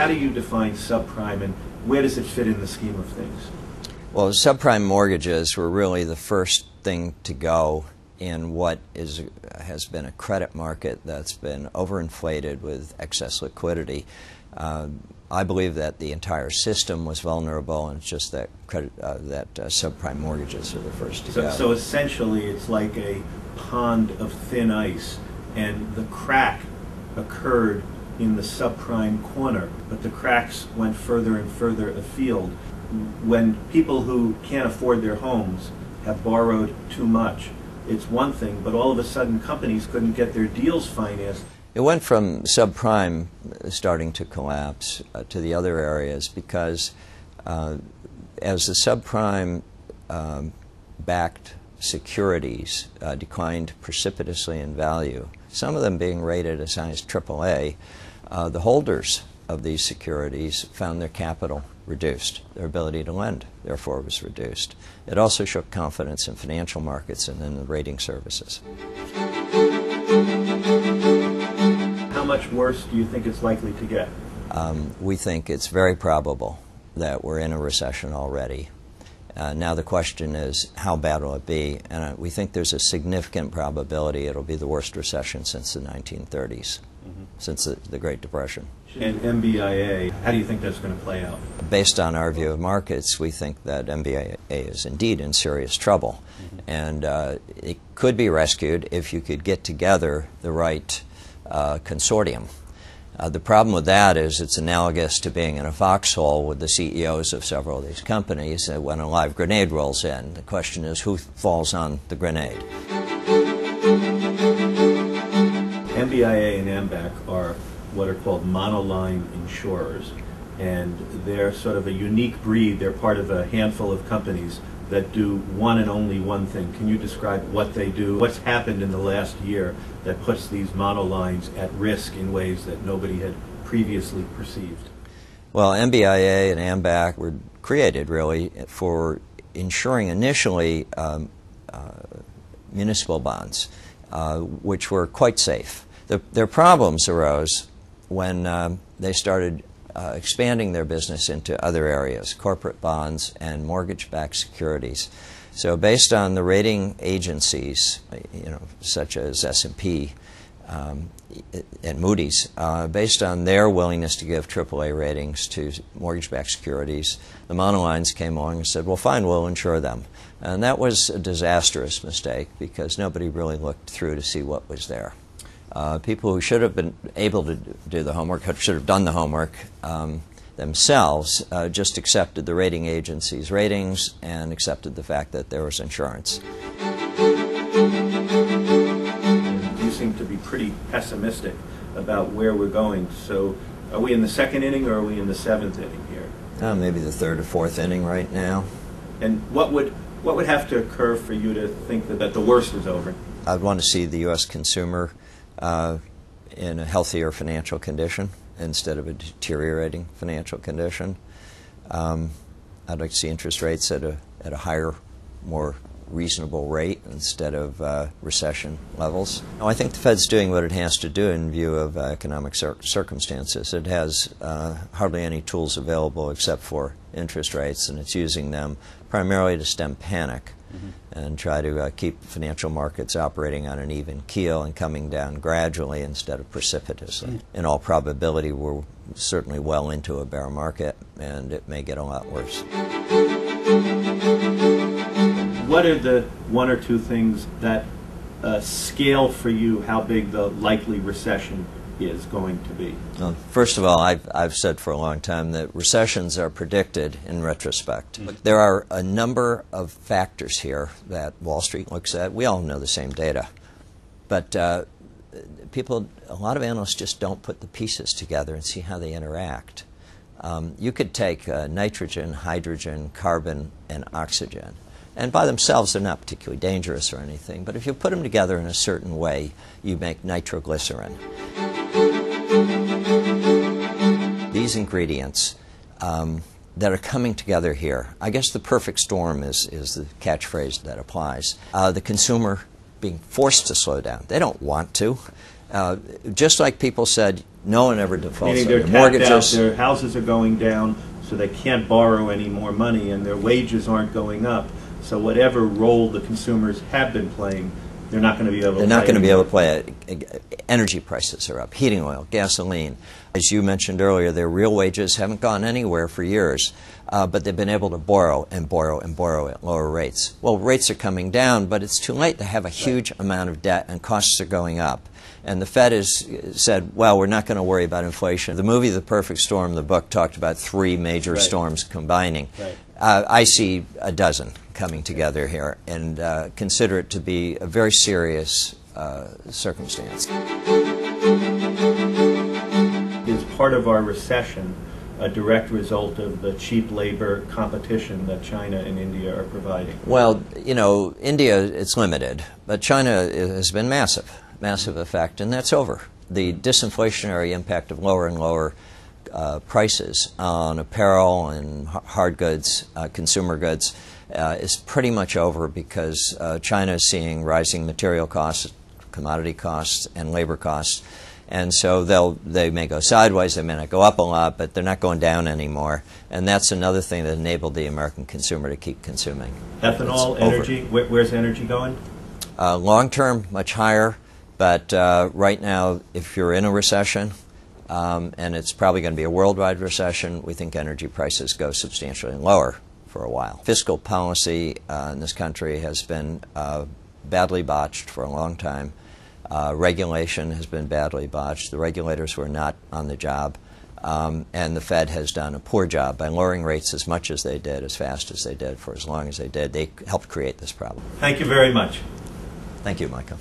how do you define subprime, and where does it fit in the scheme of things? Well, subprime mortgages were really the first thing to go in what has been a credit market that's been overinflated with excess liquidity. I believe that the entire system was vulnerable, and it's just that subprime mortgages are the first to go. So essentially, it's like a pond of thin ice, and the crack occurred in the subprime corner, but the cracks went further and further afield. When people who can't afford their homes have borrowed too much, it's one thing, but all of a sudden companies couldn't get their deals financed. It went from subprime starting to collapse to the other areas because as the subprime backed securities declined precipitously in value, some of them being rated as high as AAA, the holders of these securities found their capital reduced. Their ability to lend, therefore, was reduced. It also shook confidence in financial markets and in the rating services. How much worse do you think it's likely to get? We think it's very probable that we're in a recession already. Now the question is, how bad will it be? And we think there's a significant probability it'll be the worst recession since the 1930s, since the Great Depression. And MBIA, how do you think that's going to play out? Based on our view of markets, we think that MBIA is indeed in serious trouble. And it could be rescued if you could get together the right consortium. The problem with that is it's analogous to being in a foxhole with the CEOs of several of these companies when a live grenade rolls in. The question is, who falls on the grenade? MBIA and AMBAC are what are called monoline insurers, and they're sort of a unique breed. They're part of a handful of companies that do one and only one thing. Can you describe what they do? What's happened in the last year that puts these monolines at risk in ways that nobody had previously perceived? Well, MBIA and AMBAC were created really for insuring initially municipal bonds, which were quite safe. Their problems arose when they started expanding their business into other areas, corporate bonds and mortgage-backed securities. So based on the rating agencies, such as S&P and Moody's, based on their willingness to give AAA ratings to mortgage-backed securities, the monolines came along and said, well, fine, we'll insure them. And that was a disastrous mistake because nobody really looked through to see what was there. People who should have been able to do the homework, should have done the homework themselves, just accepted the rating agency's ratings and accepted the fact that there was insurance. You seem to be pretty pessimistic about where we're going. So are we in the second inning or are we in the seventh inning here? Maybe the third or fourth inning right now. And what would have to occur for you to think that the worst is over? I'd want to see the U.S. consumer in a healthier financial condition instead of a deteriorating financial condition. I'd like to see interest rates at a higher, more reasonable rate instead of recession levels. Now, I think the Fed's doing what it has to do in view of economic circumstances. It has hardly any tools available except for interest rates, and it's using them primarily to stem panic and try to keep financial markets operating on an even keel and coming down gradually instead of precipitously. In all probability, we're certainly well into a bear market, and it may get a lot worse. What are the one or two things that scale for you how big the likely recession is going to be? Well, first of all, I've said for a long time that recessions are predicted in retrospect. There are a number of factors here that Wall Street looks at. We all know the same data. But a lot of analysts just don't put the pieces together and see how they interact. You could take nitrogen, hydrogen, carbon, and oxygen. And by themselves, they're not particularly dangerous or anything. But if you put them together in a certain way, you make nitroglycerin. These ingredients that are coming together here, I guess the perfect storm is the catchphrase that applies. The consumer being forced to slow down. They don't want to. Just like people said, No one ever defaults Meaning on they're their tapped out, mortgages. their houses are going down, so they can't borrow any more money, and their wages aren't going up. So whatever role the consumers have been playing, they're not going to be able to play. They're not going to be anymore. able to play it. Energy prices are up, heating oil, gasoline. As you mentioned earlier, their real wages haven't gone anywhere for years, but they've been able to borrow and borrow and borrow at lower rates. Well, rates are coming down, but it's too late. They have a huge amount of debt, and costs are going up. And the Fed has said, well, we're not going to worry about inflation. The movie The Perfect Storm, the book, talked about 3 major storms combining. Right. I see a dozen coming together here, and consider it to be a very serious circumstance. Is part of our recession a direct result of the cheap labor competition that China and India are providing? Well, you know, India, it's limited, but China has been massive effect, and that's over. The disinflationary impact of lower and lower prices on apparel and hard goods, consumer goods, is pretty much over, because China is seeing rising material costs, commodity costs, and labor costs. And so they may go sideways, they may not go up a lot, but they're not going down anymore. And that's another thing that enabled the American consumer to keep consuming. Ethanol, energy, where's energy going? Long term, much higher. But right now, if you're in a recession, and it's probably going to be a worldwide recession, we think energy prices go substantially lower for a while. Fiscal policy in this country has been badly botched for a long time. Regulation has been badly botched. The regulators were not on the job. And the Fed has done a poor job by lowering rates as much as they did, as fast as they did, for as long as they did. They helped create this problem. Thank you very much. Thank you, Michael.